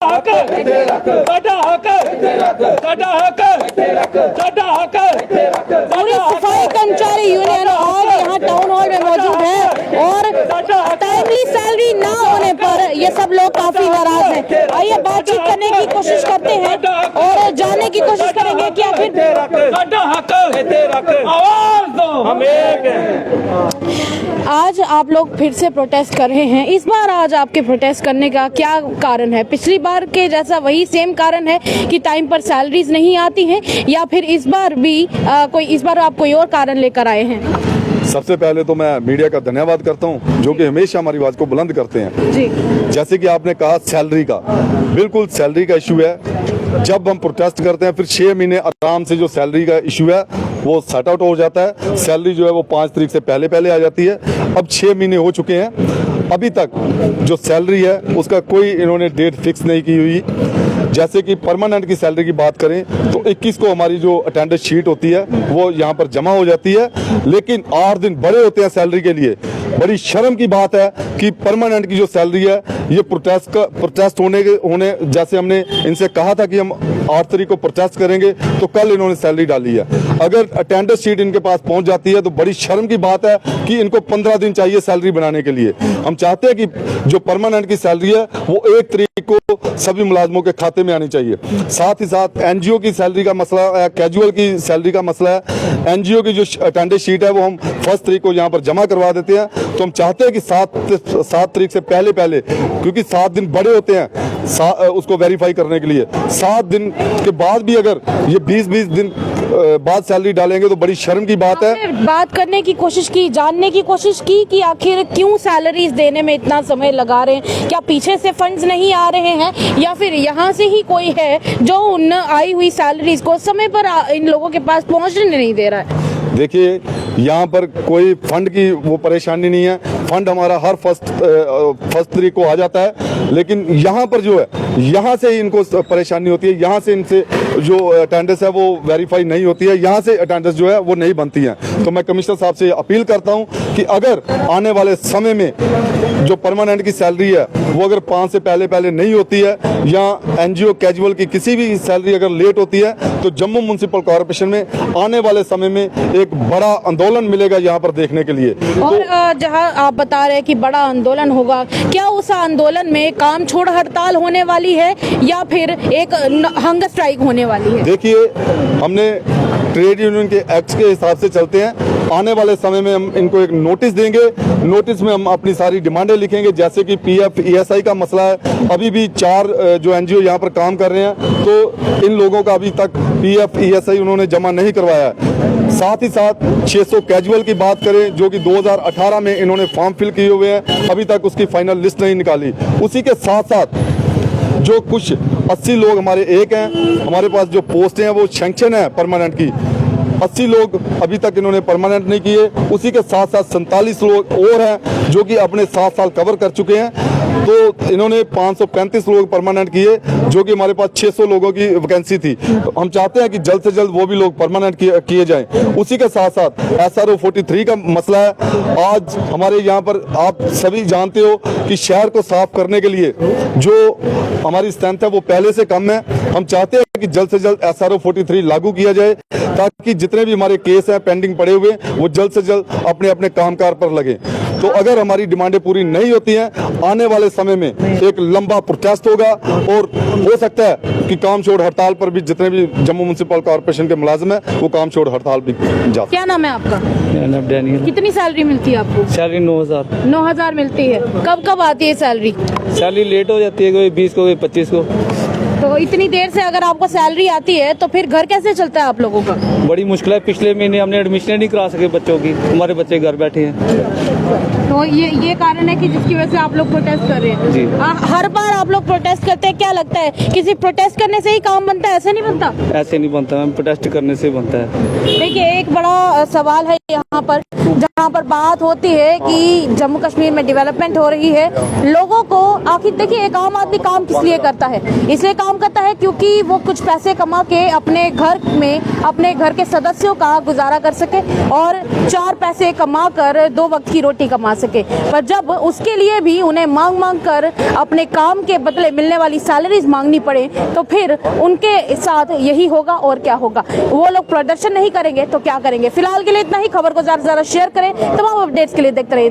हक साडा हक साडा हक साडा हक। पूरी सफाई कर्मचारी यूनियन आज यहाँ टाउन हॉल में मौजूद है और टाइमली सैलरी ना होने पर ये सब लोग काफी नाराज हैं। आइए बातचीत करने की कोशिश करते हैं और जानने की कोशिश करेंगे कि आखिर साडा हक आवाज दो, हम एक हैं। आज आप लोग फिर से प्रोटेस्ट कर रहे हैं। इस बार आज आपके प्रोटेस्ट करने का क्या कारण है? पिछली बार के जैसा वही सेम कारण है कि टाइम पर सैलरीज नहीं आती हैं, या फिर इस बार भी इस बार आप कोई और कारण लेकर आए हैं? सबसे पहले तो मैं मीडिया का धन्यवाद करता हूं जो कि हमेशा हमारी आवाज को बुलंद करते हैं जी। जैसे कि आपने कहा सैलरी का, बिल्कुल सैलरी का इशू है। जब हम प्रोटेस्ट करते हैं फिर 6 महीने आराम से जो सैलरी का इशू है वो सेट आउट हो जाता है। सैलरी जो है वो 5 तारीख से पहले पहले आ जाती है। अब 6 महीने हो चुके हैं, अभी तक जो सैलरी है उसका कोई इन्होंने डेट फिक्स नहीं की हुई। जैसे कि परमानेंट की सैलरी की बात करें तो 21 को हमारी जो अटेंडेंस शीट होती है वो यहाँ पर जमा हो जाती है, लेकिन 8 दिन बड़े होते हैं सैलरी के लिए। बड़ी शर्म की बात है कि परमानेंट की जो सैलरी है ये प्रोटेस्ट होने जैसे हमने इनसे कहा था कि हम 8 तारीख को प्रोटेस्ट करेंगे तो कल इन्होंने सैलरी डाली है। अगर अटेंडेंस शीट इनके पास पहुंच जाती है तो बड़ी शर्म की बात है कि इनको 15 दिन चाहिए सैलरी बनाने के लिए। हम चाहते हैं कि जो परमानेंट की सैलरी है वो 1 तारीख को सभी मुलाजमों के खाते में आनी चाहिए। साथ ही साथ एनजीओ की सैलरी का मसला है, कैजुअल की सैलरी का मसला है। एनजीओ की जो अटेंडेंस शीट है वो हम 1 तारीख को यहाँ पर जमा करवा देते हैं। तो हम चाहते हैं कि 7 तारीख से पहले क्योंकि 7 दिन बड़े होते हैं उसको वेरीफाई करने के लिए। 7 दिन के बाद भी अगर ये 20 दिन बाद सैलरी डालेंगे तो बड़ी शर्म की बात है। बात करने की कोशिश की, जानने की कोशिश की कि आखिर क्यों सैलरीज देने में इतना समय लगा रहे हैं। क्या पीछे से फंड्स नहीं आ रहे हैं या फिर यहाँ से ही कोई है जो उन आई हुई सैलरीज को समय पर इन लोगों के पास पहुँचने नहीं दे रहा है? देखिए यहाँ पर कोई फंड की वो परेशानी नहीं है। फंड हमारा हर फर्स्ट तारीख को आ जाता है, लेकिन यहाँ पर जो है यहाँ से ही इनको परेशानी होती है। यहाँ से इनसे जो अटेंडेंस है वो वेरीफाई नहीं होती है, यहाँ से अटेंडेंस जो है वो नहीं बनती है। तो मैं कमिश्नर साहब से अपील करता हूँ कि अगर आने वाले समय में जो परमानेंट की सैलरी है वो अगर 5 से पहले नहीं होती है या एनजीओ कैजुअल की किसी भी सैलरी अगर लेट होती है तो जम्मू म्युनिसिपल कॉर्पोरेशन में आने वाले समय में एक बड़ा आंदोलन मिलेगा यहाँ पर देखने के लिए। और जहाँ आप बता रहे हैं कि बड़ा आंदोलन होगा, क्या उस आंदोलन में काम छोड़ हड़ताल होने वाली है या फिर एक हंगर स्ट्राइक होने वाली है? देखिए हमने ट्रेड यूनियन के एक्ट के हिसाब से चलते हैं। आने वाले समय में हम इनको एक नोटिस देंगे। नोटिस में हम अपनी सारी डिमांडें लिखेंगे, जैसे कि पीएफ ईएसआई का मसला है। अभी भी 4 जो एनजीओ यहाँ पर काम कर रहे हैं तो इन लोगों का अभी तक पीएफ ईएसआई उन्होंने जमा नहीं करवाया है। साथ ही साथ 600 कैजुअल की बात करें जो कि 2018 में इन्होंने फॉर्म फिल किए हुए हैं, अभी तक उसकी फाइनल लिस्ट नहीं निकाली। उसी के साथ साथ जो कुछ 80 लोग हमारे एक हैं, हमारे पास जो पोस्टें हैं वो सैंक्शन है परमानेंट की, 80 लोग अभी तक इन्होंने परमानेंट नहीं किए। उसी के साथ साथ 47 लोग और हैं जो कि अपने 7 साल कवर कर चुके हैं। तो इन्होंने 535 लोग परमानेंट किए जो कि हमारे पास 600 लोगों की वैकेंसी थी। तो हम चाहते हैं कि जल्द से जल्द वो भी लोग परमानेंट किए जाएं। उसी के साथ साथ SRO 43 का मसला है। आज हमारे यहाँ पर आप सभी जानते हो कि शहर को साफ करने के लिए जो हमारी स्ट्रेंथ है वो पहले से कम है। हम चाहते हैं कि जल्द से जल्द SRO 43 लागू किया जाए ताकि जितने भी हमारे केस हैं पेंडिंग पड़े हुए वो जल्द से जल्द अपने अपने कामकाज पर लगे। तो अगर हमारी डिमांडें पूरी नहीं होती हैं आने वाले समय में एक लंबा प्रोटेस्ट होगा और हो सकता है कि काम छोड़ हड़ताल पर भी जितने भी जम्मू म्युनिसिपल कॉर्पोरेशन के मुलाजिम हैं वो काम छोड़ हड़ताल भी जा। क्या नाम है आपका? मेरा नाम डैनियल। कितनी सैलरी मिलती है आपको? सैलरी 9,000। 9,000 मिलती है। कब कब आती है सैलरी? सैलरी लेट हो जाती है, कोई 20 को कोई 25 को। तो इतनी देर से अगर आपको सैलरी आती है तो फिर घर कैसे चलता है आप लोगों का? बड़ी मुश्किल है। पिछले महीने हमने एडमिशन नहीं करा सके बच्चों की, हमारे बच्चे घर बैठे हैं। तो ये कारण है कि जिसकी वजह से आप लोग प्रोटेस्ट कर रहे हैं जी। हर बार आप लोग प्रोटेस्ट करते हैं, क्या लगता है किसी प्रोटेस्ट करने से ही काम बनता है? ऐसे नहीं बनता। ऐसे नहीं बनता, हम प्रोटेस्ट करने से बनता है। देखिए एक बड़ा सवाल है यहाँ पर, जहाँ पर बात होती है कि जम्मू कश्मीर में डेवलपमेंट हो रही है, लोगों को आखिर देखिए एक आम आदमी काम किस लिए करता है? इसलिए काम करता है क्योंकि वो कुछ पैसे कमा के अपने घर में अपने घर के सदस्यों का गुजारा कर सके और 4 पैसे कमा कर 2 वक्त की रोटी कमा सके। पर जब उसके लिए भी उन्हें मांग मांग कर अपने काम के बदले मिलने वाली सैलरीज मांगनी पड़े तो फिर उनके साथ यही होगा और क्या होगा। वो लोग प्रदर्शन नहीं करेंगे तो क्या करेंगे। फिलहाल के लिए इतना ही। खबर को ज्यादा से ज्यादा शेयर करें। तमाम अपडेट्स के लिए देखते रहिए।